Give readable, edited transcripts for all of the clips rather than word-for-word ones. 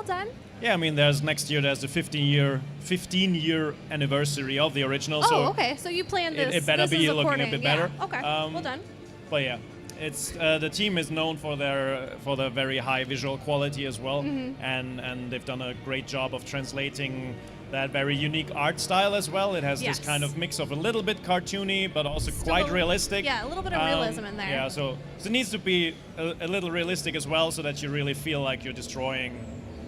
well done. Yeah, I mean, next year there's the 15-year anniversary of the original. So okay. So you planned this. It better this be is looking a bit better. Okay. Well done. But yeah, it's the team is known for their very high visual quality as well, and they've done a great job of translating that very unique art style as well. It has this kind of mix of a little bit cartoony, but also quite realistic. Yeah, a little bit of realism in there. Yeah, so it needs to be a little realistic as well, so that you really feel like you're destroying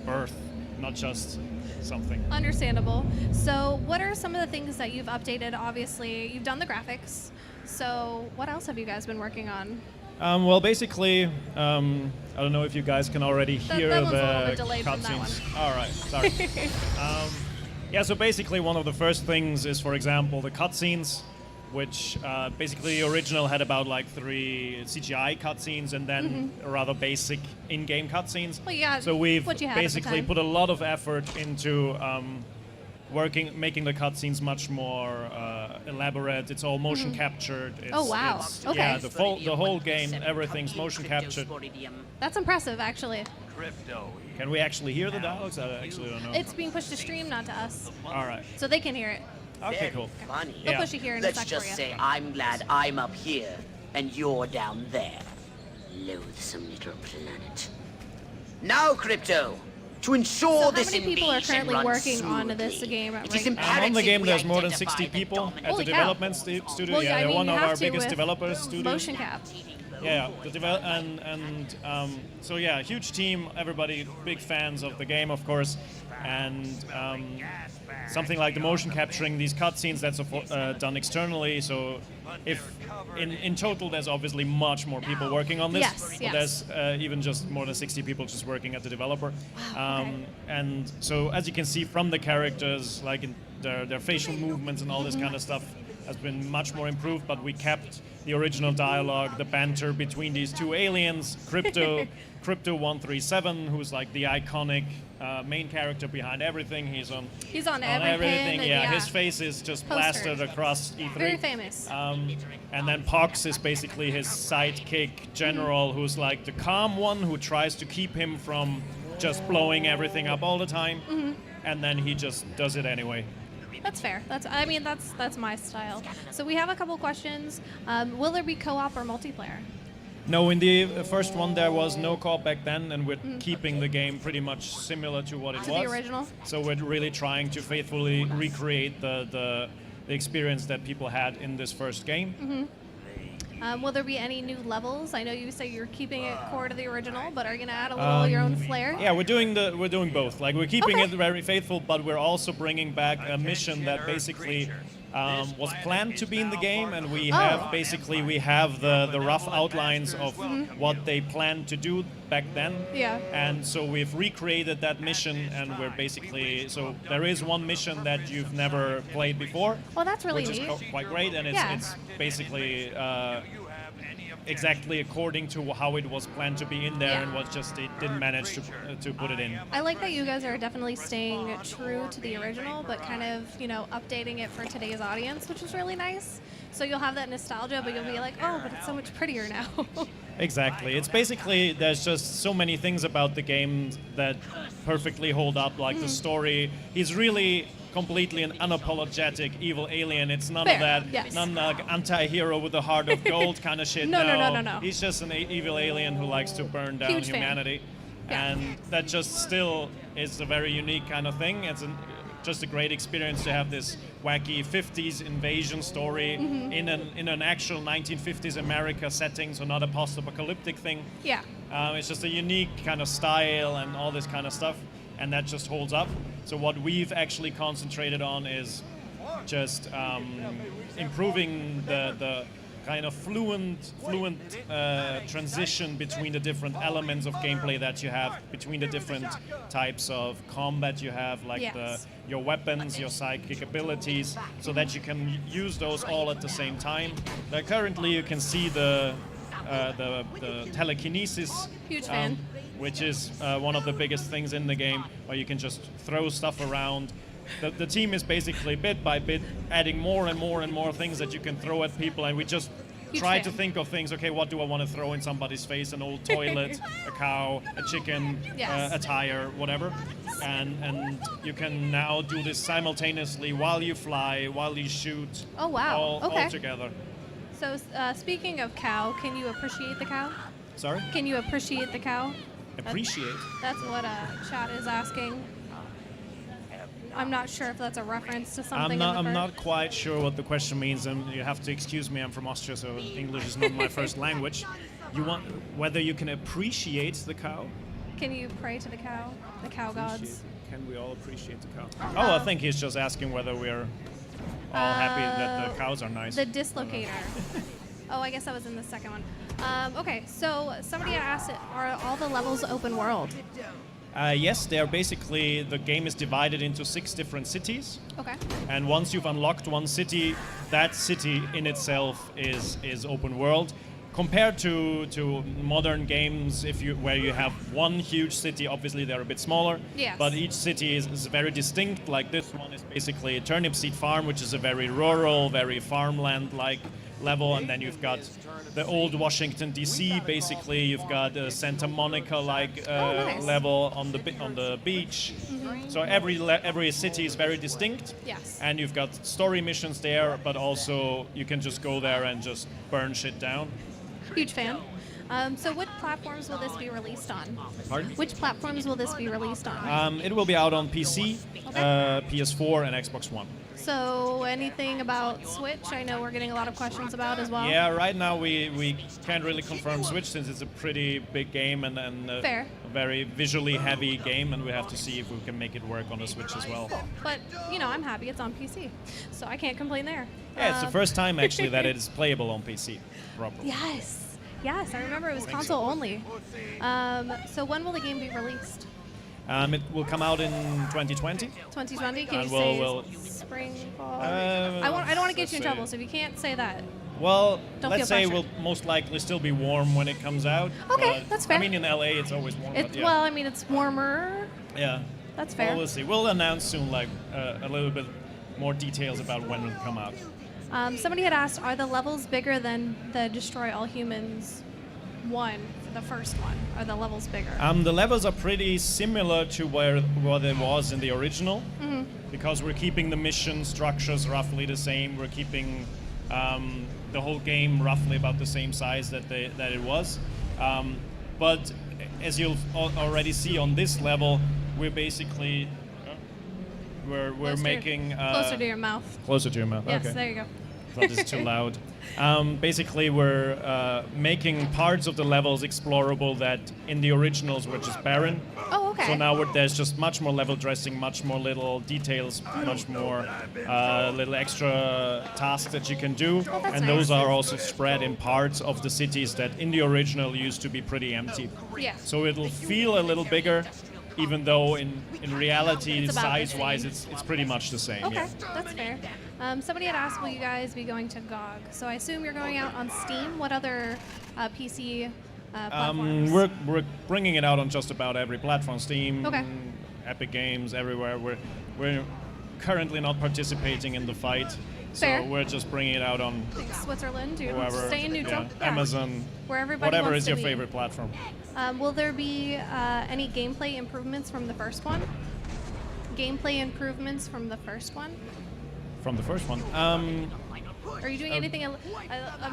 Earth, not just something. Understandable. So what are some of the things that you've updated? Obviously, you've done the graphics. So what else have you guys been working on? Well, basically, I don't know if you guys can already hear that one's the a little bit delayed from that cutscenes. All right, sorry. Yeah, so basically one of the first things is, for example, the cutscenes, which basically the original had about like 3 CGI cutscenes and then rather basic in-game cutscenes. Well, yeah, so we've what you had basically at the time. put a lot of effort into making the cutscenes much more elaborate. It's all motion captured. It's, Oh, wow. Okay. Yeah, the whole game, everything's motion captured. That's impressive, actually. Can we actually hear the dialogues? I actually don't know. It's being pushed to stream, not to us. All right. So they can hear it. Okay, cool. Funny. They'll push it here in a Let's sec just for you. say I'm glad I'm up here and you're down there. Loathsome little planet. Now, Crypto, to ensure So how this many people are invasion currently runs working on smoothly, this game it is right now? imperative On the game, we there's more than identify 60 the people dominant at Holy the cow. development studio. Well, Yeah, I they're mean, one you of have our to biggest with developer studios. Motion cap. Yeah, so yeah, huge team. Everybody big fans of the game, of course, and something like the motion capturing these cutscenes that's done externally. So if in total, there's obviously much more people working on this. Yes, but yes. there's even just more than 60 people just working at the developer. Wow, okay. And so as you can see from the characters, like in their facial movements and all this kind of stuff has been much more improved, but we kept the original dialogue, the banter between these two aliens, Crypto 137, who's like the iconic main character behind everything. He's on everything. And yeah, his face is just Posters. blasted across E3. Very famous. And then Pox is basically his sidekick general, who's like the calm one who tries to keep him from just blowing everything up all the time. And then he just does it anyway. That's fair. That's my style. So we have a couple questions. Will there be co-op or multiplayer? No, in the first one there was no co-op back then, and we're keeping the game pretty much similar to what it was. The original? So we're really trying to faithfully recreate the experience that people had in this first game. Will there be any new levels? I know you say you're keeping it core to the original, but are you gonna add a little your own flair? Yeah, we're doing both. Like we're keeping Okay. it very faithful, but we're also bringing back a mission that basically was planned to be in the game, and we have the rough outlines of what they planned to do back then. Yeah. And so we've recreated that mission, and we're basically there is one mission that you've never played before. Well, that's really which neat. is quite great, and it's basically exactly according to how it was planned to be in there, Yeah. and was just it didn't manage to put it in. I like that you guys are definitely staying true to the original, but kind of, updating it for today's audience, which is really nice. So you'll have that nostalgia, but you'll be like, oh, but it's so much prettier now. Exactly. It's basically, there's just so many things about the game that perfectly hold up, like the story. He's really completely an unapologetic evil alien. It's none Fair, of that, yes. none like anti-hero with a heart of gold kind of shit. No. He's just an evil alien who likes to burn down Huge fan. humanity. Yeah. And that just still is a very unique kind of thing. It's just a great experience to have this wacky 50s invasion story in an actual 1950s America setting, so not a post-apocalyptic thing. Yeah. It's just a unique kind of style and all this kind of stuff, and that just holds up. So what we've actually concentrated on is just improving the kind of fluent transition between the different elements of gameplay that you have, between the different types of combat you have, like Yes. your weapons, your psychic abilities, so that you can use those all at the same time. Like currently you can see the telekinesis, Huge fan. which is one of the biggest things in the game, where you can just throw stuff around. The team is basically bit by bit adding more and more and more things that you can throw at people, and we just try fan. to think of things. Okay, what do I want to throw in somebody's face? An old toilet, a cow, a chicken, Yes. a tire, whatever. And you can now do this simultaneously while you fly, while you shoot. Oh, wow. All Okay. together. So speaking of cow, can you appreciate the cow? Sorry? Can you appreciate the cow? Appreciate. That's what chat is asking. I'm not sure if that's a reference to something. I'm not quite sure what the question means, and you have to excuse me. I'm from Austria, so English is not my first language. You want whether you can appreciate the cow? Can you pray to the cow gods? Can we all appreciate the cow? Oh, I think he's just asking whether we're all happy that the cows are nice. The dislocator. Oh, I guess that was in the second one. Okay, so somebody asked, are all the levels open world? Yes, they are basically, the game is divided into 6 different cities. Okay. And once you've unlocked one city, that city in itself is open world. Compared to modern games, where you have one huge city, obviously they're a bit smaller. Yes. But each city is very distinct. Like this one is basically a turnip seed farm, which is a very rural, very farmland-like level, and then you've got the old Washington D.C. Basically, you've got a Santa Monica-like nice. level on the beach. Mm-hmm. So every city is very distinct. Yes. And you've got story missions there, but also you can just go there and just burn shit down. Huge fan. So what platforms will this be released on? Pardon? Which platforms will this be released on? It will be out on PC, Okay. PS4, and Xbox One. So anything about Switch? I know we're getting a lot of questions about as well. Yeah, right now we can't really confirm Switch since it's a pretty big game and Fair. a very visually heavy game, and we have to see if we can make it work on the Switch as well. But, I'm happy it's on PC, so I can't complain there. Yeah, it's the first time actually that it is playable on PC properly. Yes, I remember it was console only. So when will the game be released? It will come out in 2020. 2020? Can And you we'll- say spring, fall? Uh, I don't want to get let's you in see. trouble, so if you can't say that. Well, Don't let's feel say it pressured. will most likely still be warm when it comes out. Okay, but, that's fair. I mean, in LA it's always warm. But yeah. Well, I mean, it's warmer. Yeah. That's fair. Well, we'll see. We'll announce soon, a little bit more details about when it will come out. Somebody had asked, are the levels bigger than the Destroy All Humans one, the first one? Are the levels bigger? The levels are pretty similar to what it was in the original, because we're keeping the mission structures roughly the same. We're keeping the whole game roughly about the same size that it was. But as you'll already see on this level, we're basically we're Closer- making closer to your mouth. closer to your mouth. Yes, Okay. there you go. I thought this is too loud. Basically, we're making parts of the levels explorable that in the originals were just barren. Oh, okay. So now there's just much more level dressing, much more little details, much more little extra tasks that you can do. Oh, that's And nice. those are also spread in parts of the cities that in the original used to be pretty empty. Yeah. So it'll feel a little bigger, even though in reality, It's about the size-wise, same. it's pretty much the same. Okay, Yeah. that's fair. Somebody had asked, will you guys be going to GOG? So I assume you're going out on Steam. What other PC platforms? We're bringing it out on just about every platform. Steam, Okay. Epic Games, everywhere. We're currently not participating in the fight, so Fair. we're just bringing it out on Switzerland, too. whoever, Staying neutral. yeah, Amazon, Where everybody whatever wants is to your be. favorite platform. Will there be any gameplay improvements from the first one? Gameplay improvements from the first one? From the first one. Are you doing anything? I'm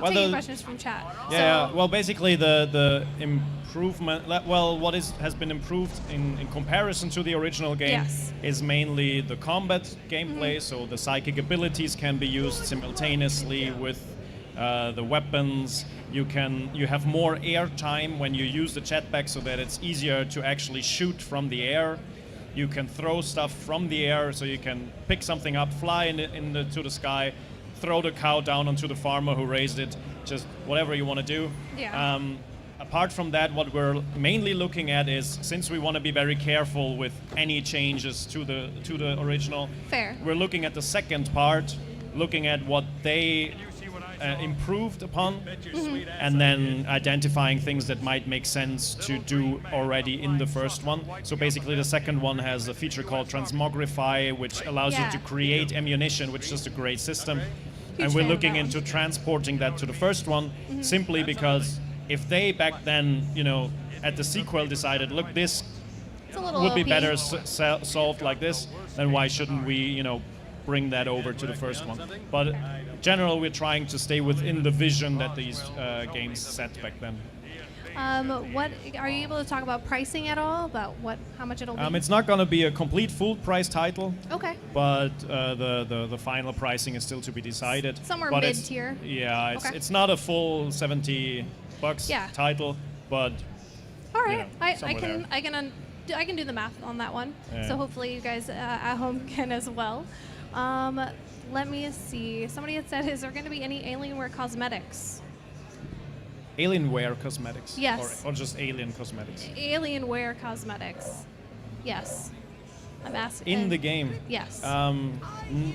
well, taking the- questions from chat. Yeah, So, well, basically the improvement, what has been improved in comparison to the original game Yes. is mainly the combat gameplay. So the psychic abilities can be used simultaneously with the weapons. You have more air time when you use the jetpack, so that it's easier to actually shoot from the air. You can throw stuff from the air, so you can pick something up, fly to the sky, throw the cow down onto the farmer who raised it, just whatever you want to do. Yeah. Apart from that, what we're mainly looking at is, since we want to be very careful with any changes to the original, Fair. we're looking at the second part, looking at what they improved upon, and then identifying things that might make sense to do already in the first one. So basically the second one has a feature called Transmogrify, which allows Yeah. you to create ammunition, which is just a great system. and Huge we're fan of looking that into transporting that to the first one, simply because if they back then, at the sequel decided, look, this It's a little would be OP. better solved like this, then why shouldn't we, bring that over to the first one? But in general, we're trying to stay within the vision that these games set back then. What are you able to talk about pricing at all? About how much it'll be? It's not going to be a complete full price title. Okay. But the final pricing is still to be decided. Somewhere but mid-tier. Yeah, Okay. it's not a full $70 Yeah. title, but All right, I somewhere can there. I can do the math on that one. Yeah. So hopefully you guys at home can as well. Let me see. Somebody had said, is there going to be any Alienware cosmetics? Alienware cosmetics. Yes. Or just alien cosmetics. Alienware cosmetics. Yes. I'm asking. In the game. Yes.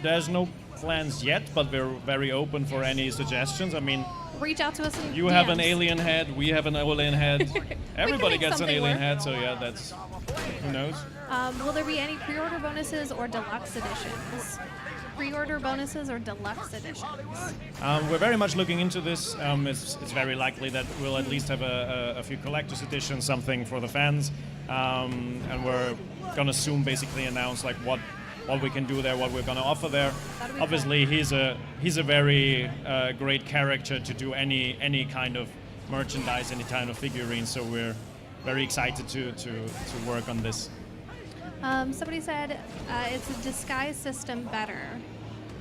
There's no plans yet, but we're very open for any suggestions. I mean, Reach out to us in you have an DMs. alien head, we have an alien head. Everybody make gets an something alien work. head, so yeah, that's, who knows? Will there be any pre-order bonuses or deluxe editions? Pre-order bonuses or deluxe editions? We're very much looking into this. It's very likely that we'll at least have a few collector's editions, something for the fans, and we're gonna soon basically announce like what we can do there, what we're gonna offer there. That'd be Obviously, he's a very great character to do any kind of merchandise, any kind of figurine. So we're very excited to work on this. Somebody said it's a disguise system better.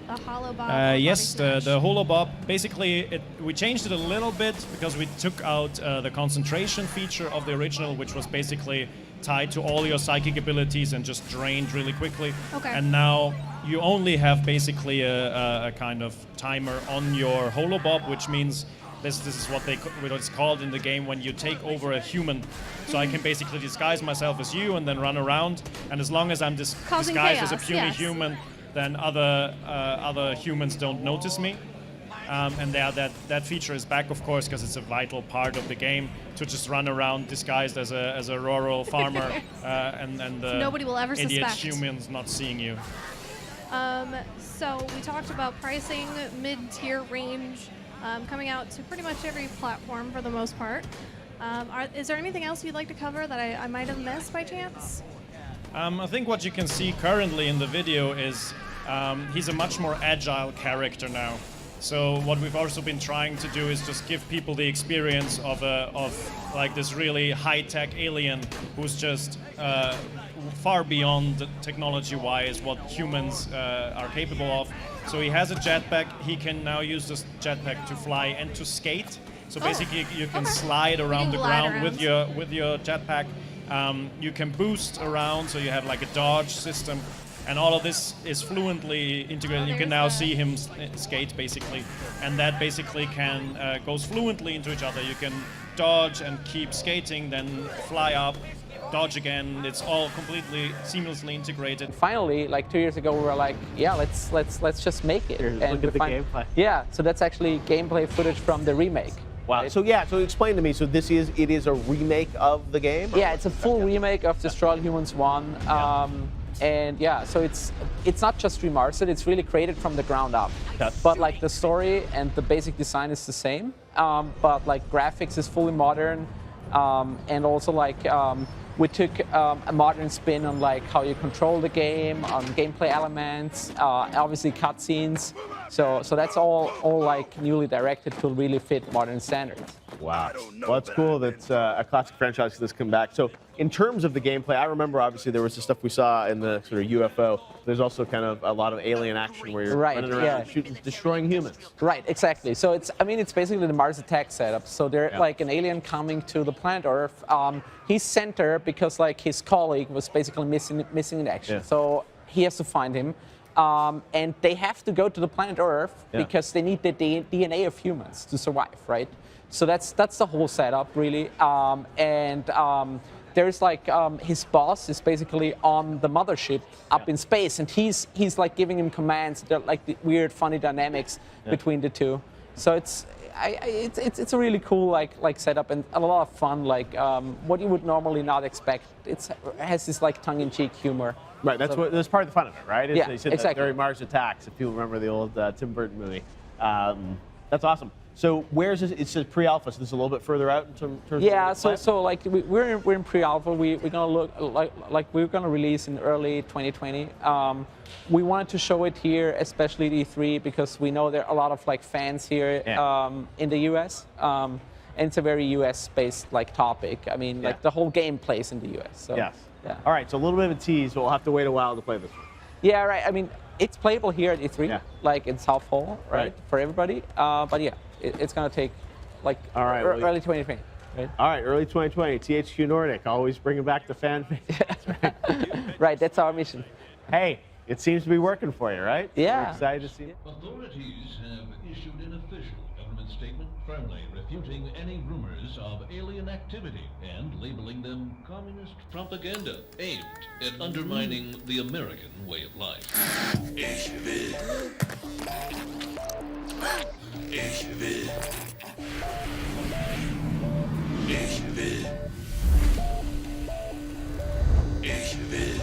The Holobob. Yes, the Holobob. Basically, we changed it a little bit because we took out the concentration feature of the original, which was basically tied to all your psychic abilities and just drained really quickly. Okay. And now you only have basically a kind of timer on your Holobob, which means this is what it's called in the game when you take over a human. So I can basically disguise myself as you and then run around. And as long as I'm Causing disguised as a chaos, puny yes. human, then other humans don't notice me. And that feature is back, of course, because it's a vital part of the game to just run around disguised as a rural farmer, and Nobody will ever idiot suspect. humans not seeing you. So we talked about pricing, mid-tier range, coming out to pretty much every platform for the most part. Is there anything else you'd like to cover that I might have missed by chance? I think what you can see currently in the video is he's a much more agile character now. So what we've also been trying to do is just give people the experience of like this really high-tech alien who's just far beyond technology-wise what humans are capable of. So he has a jetpack. He can now use this jetpack to fly and to skate. So basically, you can slide around the glide ground around. with your jetpack. You can boost around, so you have like a dodge system. And all of this is fluently integrated. You can now see him skate, basically. And that basically goes fluently into each other. You can dodge and keep skating, then fly up, dodge again. It's all completely seamlessly integrated. Finally, like 2 years ago, we were like, yeah, let's just make it. Look at the gameplay. Yeah, so that's actually gameplay footage from the remake. Wow. So so explain to me. So it is a remake of the game? Yeah, it's a full remake of Destroy All Humans 1. And yeah, so it's not just remastered, it's really created from the ground up. Okay. But like the story and the basic design is the same, but like graphics is fully modern, and also like we took a modern spin on like how you control the game, on gameplay elements, obviously cutscenes. So that's all like newly directed to really fit modern standards. Wow. Well, it's cool that a classic franchise that's come back. So in terms of the gameplay, I remember obviously there was the stuff we saw in the sort of UFO. There's also kind of a lot of alien action where you're running around shooting, destroying humans. Right, exactly. So it's basically the Mars Attack setup. So they're like an alien coming to the planet Earth. He's center because like his colleague was basically missing in action. Yeah. So he has to find him. And they have to go to the planet Earth because they need the DNA of humans to survive, right? So that's the whole setup, really. There's like his boss is basically on the mothership up in space, and he's like giving him commands. They're like the weird, funny dynamics between the two. So it's a really cool like setup and a lot of fun. Like what you would normally not expect. It has this like tongue-in-cheek humor. Right. That's part of the fun of it, right? Yeah, They said exactly. that during Mars Attacks, if you remember the old Tim Burton movie. That's awesome. So where's this? It says pre-alpha, so this is a little bit further out in terms of Yeah, so like we're in pre-alpha. We're gonna look like we're gonna release in early 2020. We wanted to show it here, especially at E3, because we know there are a lot of like fans here in the US. And it's a very US-based like topic. I mean, like the whole game plays in the US. So, yes. Yeah. All right, so a little bit of a tease, but we'll have to wait a while to play this one. Yeah, right. I mean, it's playable here at E3, like in South Hall, right, for everybody. But yeah, it's gonna take like early 2020. Right? All right, early 2020. THQ Nordic, always bringing back the fan base. Right, that's our mission. Hey, it seems to be working for you, right? Yeah. We're excited to see it. Authorities have issued an official government statement firmly refuting any rumors of alien activity and labeling them communist propaganda aimed at undermining the American way of life. Ich will. Ich will. Ich will. Ich will.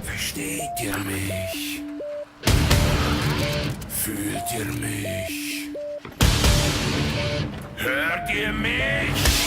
Versteht ihr mich? Fühlt ihr mich? Hört ihr mich?